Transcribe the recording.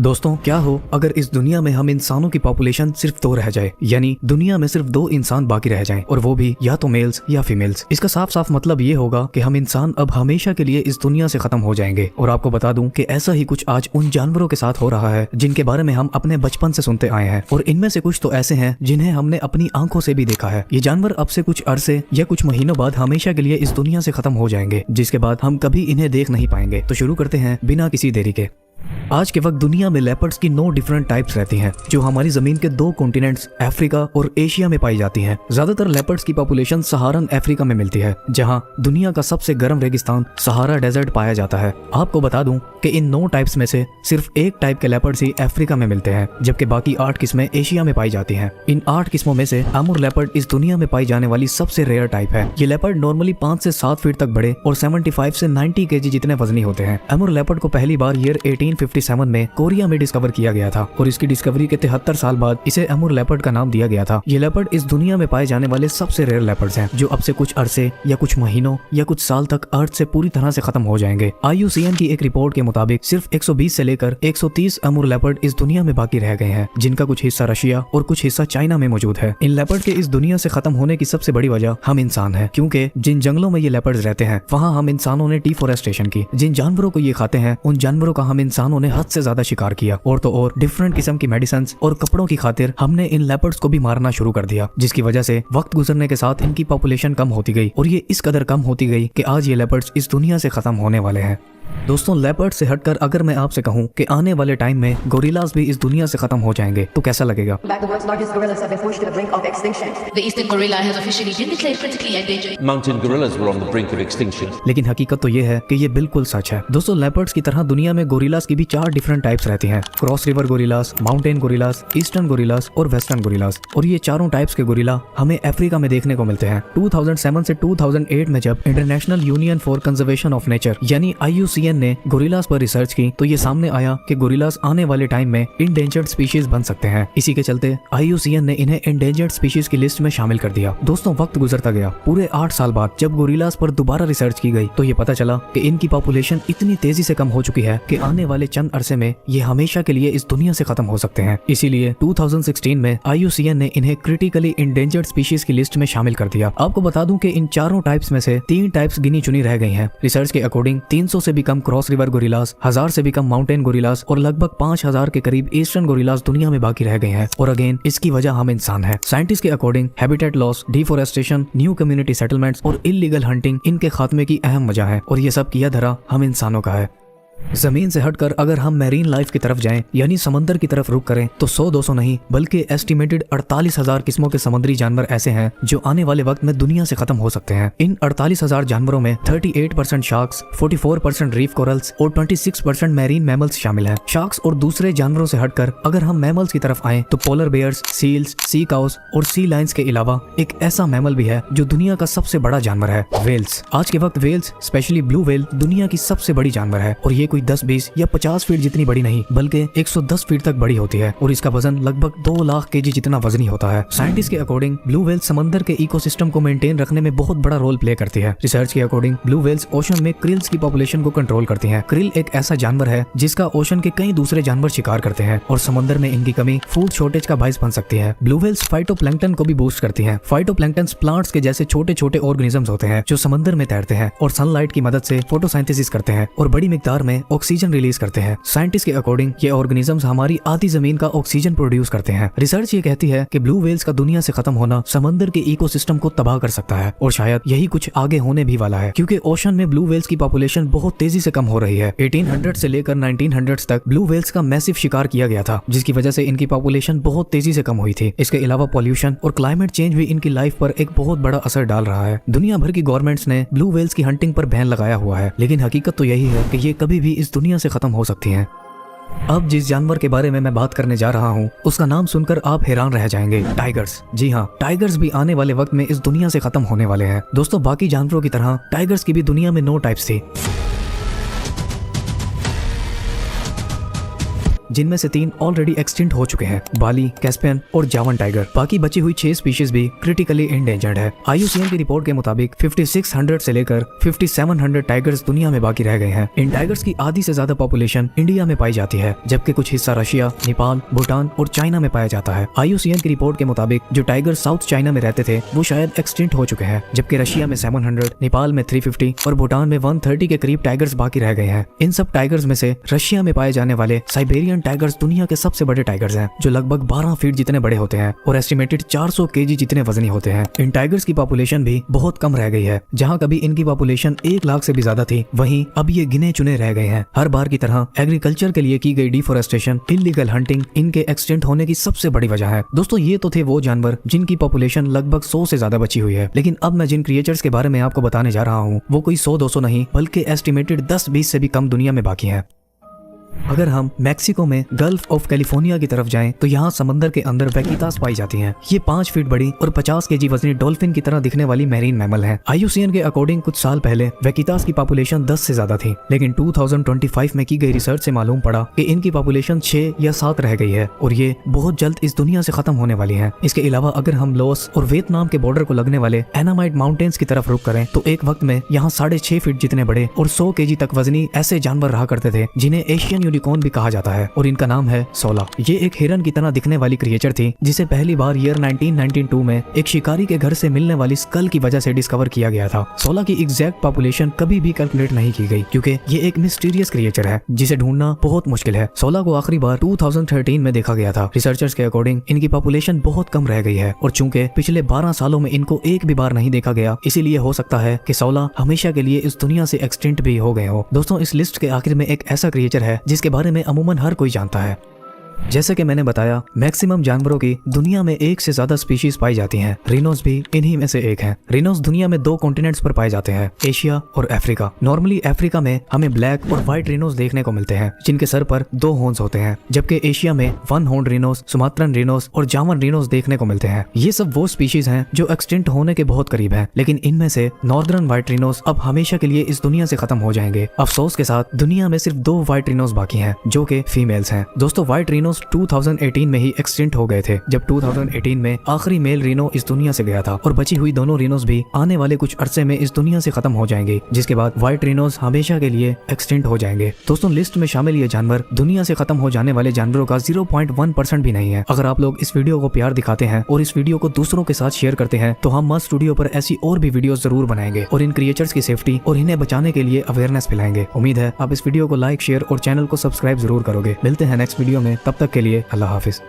दोस्तों, क्या हो अगर इस दुनिया में हम इंसानों की पॉपुलेशन सिर्फ 2 रह जाए, यानी दुनिया में सिर्फ 2 इंसान बाकी रह जाएं, और वो भी या तो मेल्स या फीमेल्स। इसका साफ साफ मतलब ये होगा कि हम इंसान अब हमेशा के लिए इस दुनिया से खत्म हो जाएंगे। और आपको बता दूं कि ऐसा ही कुछ आज उन जानवरों के साथ हो रहा है जिनके बारे में हम अपने बचपन से सुनते आए हैं, और इनमें से कुछ तो ऐसे हैं जिन्हें हमने अपनी आंखों से भी देखा है। ये जानवर अब से कुछ अरसे या कुछ महीनों बाद हमेशा के लिए इस दुनिया से खत्म हो जाएंगे, जिसके बाद हम कभी इन्हें देख नहीं पाएंगे। तो शुरू करते हैं बिना किसी देरी के। आज के वक्त दुनिया में लेपर्ड्स की 9 डिफरेंट टाइप्स रहती हैं, जो हमारी जमीन के 2 कॉन्टिनेंट्स अफ्रीका और एशिया में पाई जाती हैं। ज्यादातर लेपर्ड्स की पॉपुलेशन सहारन अफ्रीका में मिलती है, जहां दुनिया का सबसे गर्म रेगिस्तान सहारा डेजर्ट पाया जाता है। आपको बता दूं कि इन 9 टाइप्स में से सिर्फ 1 टाइप के लेपर्ड्स ही अफ्रीका में मिलते हैं, जबकि बाकी 8 किस्में एशिया में पाई जाती हैं। इन 8 किस्मों में से एमूर लेपर्ड इस दुनिया में पाई जाने वाली सबसे रेयर टाइप है। ये लेपर्ड नॉर्मली 5 से 7 फीट तक बड़े और 75 से 90 केजी जितने वजनी होते हैं। एमूर लेपर्ड को पहली बार ईयर 1857 में कोरिया में डिस्कवर किया गया था, और इसकी डिस्कवरी के 73 साल बाद इसे एमूर लेपर्ड का नाम दिया गया था। ये लेपर्ड इस दुनिया में पाए जाने वाले सबसे रेयर लेपर्ड्स हैं, जो अब से कुछ अरसे या कुछ महीनों या कुछ साल तक अर्थ से पूरी तरह से खत्म हो जाएंगे। IUCN की एक रिपोर्ट के मुताबिक सिर्फ 120 से लेकर 130 एमूर लेपर्ड इस दुनिया में बाकी रह गए हैं, जिनका कुछ हिस्सा रशिया और कुछ हिस्सा चाइना में मौजूद है। इन लेपर्ड के इस दुनिया से खत्म होने की सबसे बड़ी वजह हम इंसान हैं, क्योंकि जिन जंगलों में ये लेपर्ड्स रहते हैं वहाँ हम इंसानों ने डिफोरेस्टेशन की। जिन जानवरों को ये खाते हैं उन जानवरों का हम इंसानों ने हद से ज्यादा शिकार किया, और तो और डिफरेंट किस्म की मेडिसिन और कपड़ों की खातिर हमने इन लेपर्ड्स को भी मारना शुरू कर दिया, जिसकी वजह से वक्त गुजरने के साथ इनकी पॉपुलेशन कम होती गई, और ये इस कदर कम होती गई कि आज ये लेपर्ड्स इस दुनिया से खत्म होने वाले हैं। दोस्तों, लेपर्ड से हटकर अगर मैं आपसे कहूं कि आने वाले टाइम में गोरिल्लास भी इस दुनिया से खत्म हो जाएंगे, तो कैसा लगेगा? The world's largest gorillas have been pushed to the brink of extinction. The eastern gorilla has officially been declared critically endangered. Mountain gorillas were on the brink of extinction. लेकिन हकीकत तो ये है कि ये बिल्कुल सच है। दोस्तों, लेपर्ड्स की तरह दुनिया में गोरिल्लास की भी 4 डिफरेंट टाइप्स रहती हैं: cross river gorillas, mountain gorillas, eastern gorillas और वेस्टर्न गोरिल्लास। और ये चारों टाइप्स के गोरिल्ला हमें अफ्रीका में देखने को मिलते हैं। 2007 से 2008 में जब international union for conservation of nature यानी IUCN ने गोरिल्लास पर रिसर्च की, तो ये सामने आया कि गोरिल्लास आने वाले टाइम में इंडेंजर्ड स्पीशीज बन सकते हैं। इसी के चलते IUCN ने इन्हें इंडेंजर्ड स्पीशीज की लिस्ट में शामिल कर दिया। दोस्तों, वक्त गुजरता गया। पूरे 8 साल बाद जब गोरिल्लास पर दोबारा रिसर्च की गई, तो ये पता चला कि इनकी पॉपुलेशन इतनी तेजी से कम हो चुकी है कि आने वाले चंद अरसे में ये हमेशा के लिए इस दुनिया से खत्म हो सकते हैं। इसीलिए 2016 में IUCN ने इन्हें क्रिटिकली इंडेंजर्ड स्पीशीज की लिस्ट में शामिल कर दिया। आपको बता दूं कि इन चारों टाइप्स में से 3 टाइप्स गिनी चुनी रह गई हैं। रिसर्च के अकॉर्डिंग 300 से भी कम क्रॉस रिवर गोरिल्लास, 1000 से भी कम माउंटेन गोरिल्लास और लगभग 5000 के करीब ईस्टर्न गोरिल्लास दुनिया में बाकी रह गए हैं। और अगेन इसकी वजह हम इंसान हैं। साइंटिस्ट के according habitat loss, deforestation, new community settlements और इलीगल हंटिंग इनके खात्मे की अहम वजह है, और ये सब किया धरा हम इंसानों का है। जमीन से हटकर अगर हम मैरीन लाइफ की तरफ जाएं, यानी समंदर की तरफ रुख करें, तो 100-200 नहीं बल्कि एस्टिमेटेड 48,000 किस्मों के समुद्री जानवर ऐसे हैं जो आने वाले वक्त में दुनिया से खत्म हो सकते हैं। इन 48,000 जानवरों में 38% शार्क्स, 44% रीफ कोरल्स और 26% मैरीन मैमल्स शामिल हैं। शार्क्स और दूसरे जानवरों से हटकर अगर हम मैमल्स की तरफ आएं, तो पोलर बेयर्स, सील्स, सी काउस और सी लायंस के अलावा एक ऐसा मैमल भी है जो दुनिया का सबसे बड़ा जानवर है, वेल्स। आज के वक्त वेल्स, स्पेशली ब्लू वेल, दुनिया की सबसे बड़ी जानवर है, और ये कोई 10, 20 या 50 फीट जितनी बड़ी नहीं बल्कि 110 फीट तक बड़ी होती है, और इसका वजन लगभग 2 लाख केजी जितना वजनी होता है। साइंटिस्ट के अकॉर्डिंग ब्लू वेल्स समंदर के इकोसिस्टम को मेंटेन रखने में बहुत बड़ा रोल प्ले करती है। रिसर्च के अकॉर्डिंग ब्लू वेल्स ओशन में क्रिल्स की पॉपुलेशन को कंट्रोल करती हैं। क्रिल एक ऐसा जानवर है जिसका ओशन के कई दूसरे जानवर शिकार करते हैं, और समंदर में इनकी कमी फूड शॉर्टेज का बायस बन सकती है। ब्लू वेल्स फाइटोप्लैंक्टन को भी बूस्ट करती हैं। फाइटोप्लैंक्टन प्लांट्स के जैसे छोटे छोटे ऑर्गेनिजम्स होते हैं जो समंदर में तैरते हैं और सनलाइट की मदद से फोटोसिंथेसिस करते हैं और बड़ी मिकदार में ऑक्सीजन रिलीज करते हैं। साइंटिस्ट के अकॉर्डिंग ये ऑर्गेनिजम्स हमारी आधी जमीन का ऑक्सीजन प्रोड्यूस करते हैं। रिसर्च ये कहती है कि ब्लू वेल्स का दुनिया से खत्म होना समंदर के इकोसिस्टम को तबाह कर सकता है, और शायद यही कुछ आगे होने भी वाला है, क्योंकि ओशन में ब्लू वेल्स की पॉपुलेशन बहुत तेजी से कम हो रही है। 1800 से लेकर 1900 तक ब्लू वेल्स का मैसिव शिकार किया गया था, जिसकी वजह से इनकी पॉपुलेशन बहुत तेजी से कम हुई थी। इसके अलावा पॉल्यूशन और क्लाइमेट चेंज भी इनकी लाइफ पर एक बहुत बड़ा असर डाल रहा है। दुनिया भर की गवर्नमेंट्स ने ब्लू वेल्स की हंटिंग पर बैन लगाया हुआ है, लेकिन हकीकत तो यही है कि ये कभी भी इस दुनिया से खत्म हो सकती हैं। अब जिस जानवर के बारे में मैं बात करने जा रहा हूँ उसका नाम सुनकर आप हैरान रह जाएंगे, टाइगर्स। जी हाँ, टाइगर्स भी आने वाले वक्त में इस दुनिया से खत्म होने वाले हैं। दोस्तों, बाकी जानवरों की तरह टाइगर्स की भी दुनिया में 9 टाइप्स थी। जिनमें से 3 ऑलरेडी एक्सटिंक्ट हो चुके हैं, बाली, कैस्पियन और जावन टाइगर। बाकी बची हुई 6 स्पीशीज भी क्रिटिकली इंडेंजर्ड है। IUCN की रिपोर्ट के मुताबिक 5600 से लेकर 5700 टाइगर्स दुनिया में बाकी रह गए हैं। इन टाइगर्स की आधी से ज्यादा पॉपुलेशन इंडिया में पाई जाती है, जबकि कुछ हिस्सा रशिया, नेपाल, भूटान और चाइना में पाया जाता है। IUCN की रिपोर्ट के मुताबिक जो टाइगर साउथ चाइना में रहते थे वो शायद एक्सटिंक्ट हो चुके हैं, जबकि रशिया में 700, नेपाल में 350 और भूटान में 130 के करीब टाइगर्स बाकी रह गए हैं। इन सब टाइगर्स में से रशिया में पाए जाने वाले साइबेरियन टाइगर्स दुनिया के सबसे बड़े टाइगर्स हैं, जो लगभग 12 फीट जितने बड़े होते हैं और एस्टिमेटेड 400 kg जितने वजनी होते हैं। इन टाइगर्स की पॉपुलेशन भी बहुत कम रह गई है। जहाँ कभी इनकी पॉपुलेशन 1 लाख से भी ज्यादा थी, वहीं अब ये गिने चुने रह गए हैं। हर बार की तरह एग्रीकल्चर के लिए की गई डिफोरेस्टेशन, इलीगल हंटिंग इनके एक्सटेंट होने की सबसे बड़ी वजह है। दोस्तों ये तो थे वो जानवर जिनकी पॉपुलेशन लगभग 100 से ज्यादा बची हुई है, लेकिन अब मैं जिन क्रिएचर्स के बारे में आपको बताने जा रहा हूँ वो कोई 100-200 नहीं, बल्कि एस्टिमेटेड 10-20 से भी कम दुनिया में बाकी हैं। अगर हम मैक्सिको में गल्फ ऑफ कैलिफोर्निया की तरफ जाएं तो यहाँ समंदर के अंदर वैकितास पाई जाती हैं। ये 5 फीट बड़ी और 50 kg वजनी डॉल्फिन की तरह दिखने वाली मैरीन मैमल हैं। IUCN के अकॉर्डिंग कुछ साल पहले वैकितास की पॉपुलेशन 10 से ज्यादा थी, लेकिन 2025 में की गई रिसर्च से मालूम पड़ा कि इनकी पॉपुलेशन 6 या 7 रह गई है और ये बहुत जल्द इस दुनिया से खत्म होने वाली है। इसके अलावा अगर हम लाओस और वियतनाम के बॉर्डर को लगने वाले एनामाइट माउंटेन्स की तरफ रुख करें तो एक वक्त में यहाँ 6.5 फीट जितने बड़े और 100 kg तक वजनी ऐसे जानवर रहा करते थे जिन्हें एशियन यूनिकॉर्न भी कहा जाता है, और इनका नाम है सोला। ये एक हिरन की तरह दिखने वाली क्रिएचर थी जिसे पहली बार ईयर 1992 में एक शिकारी के घर से मिलने वाली स्कल की वजह से डिस्कवर किया गया था। सोला की एग्जैक्ट पॉपुलेशन कभी भी कैलकुलेट नहीं की गई क्योंकि ये एक मिस्टीरियस क्रिएचर है जिसे ढूंढना बहुत मुश्किल है। सोला को आखिरी बार 2013 में देखा गया था। रिसर्चर्स के अकॉर्डिंग इनकी पॉपुलेशन बहुत कम रह गई है और चूंकि पिछले 12 सालों में इनको एक भी बार नहीं देखा गया, इसीलिए हो सकता है कि सोला हमेशा के लिए इस दुनिया से एक्सटिंक्ट भी हो गए हो। दोस्तों इस लिस्ट के आखिर में एक ऐसा क्रिएचर है जिसके बारे में अमूमन हर कोई जानता है। जैसे कि मैंने बताया, मैक्सिमम जानवरों की दुनिया में 1 से ज्यादा स्पीशीज पाई जाती हैं। रिनोस भी इन्हीं में से एक है। रिनोस दुनिया में 2 कॉन्टिनेंट्स पर पाए जाते हैं, एशिया और अफ्रीका। नॉर्मली अफ्रीका में हमें ब्लैक और व्हाइट रिनोस देखने को मिलते हैं जिनके सर पर 2 हॉर्न्स होते हैं, जबकि एशिया में 1 हॉर्न रिनोस, सुमात्रन रिनोस और जावन रिनोस देखने को मिलते हैं। ये सब वो स्पीशीज हैं जो एक्सटिंक्ट होने के बहुत करीब हैं, लेकिन इनमें से नॉर्दर्न व्हाइट रिनोस अब हमेशा के लिए इस दुनिया से खत्म हो जाएंगे। अफसोस के साथ दुनिया में सिर्फ 2 व्हाइट रिनोस बाकी हैं जो कि फीमेल्स हैं। दोस्तों व्हाइट रिनोस 2018 में ही एक्सटिंक्ट हो गए थे, जब 2018 में आखिरी मेल रिनो इस दुनिया से गया था, और बची हुई दोनों रिनोस भी आने वाले कुछ अरसे में इस दुनिया से खत्म हो जाएंगे, जिसके बाद व्हाइट रिनोस हमेशा के लिए एक्सटिंक्ट हो जाएंगे। दोस्तों लिस्ट में शामिल ये जानवर दुनिया से खत्म हो जाने वाले जानवरों का 0.1% भी नहीं है। अगर आप लोग इस वीडियो को प्यार दिखाते हैं और इस वीडियो को दूसरों के साथ शेयर करते हैं तो हम मस्ट स्टूडियो पर ऐसी और भी वीडियो जरूर बनाएंगे और इन क्रिएचर्स की सेफ्टी और इन्हें बचाने के लिए अवेयरनेस फैलाएंगे। उम्मीद है आप इस वीडियो को लाइक, शेयर और चैनल को सब्सक्राइब जरूर करोगे। मिलते हैं नेक्स्ट वीडियो में, तब तक के लिए अल्लाह हाफिज।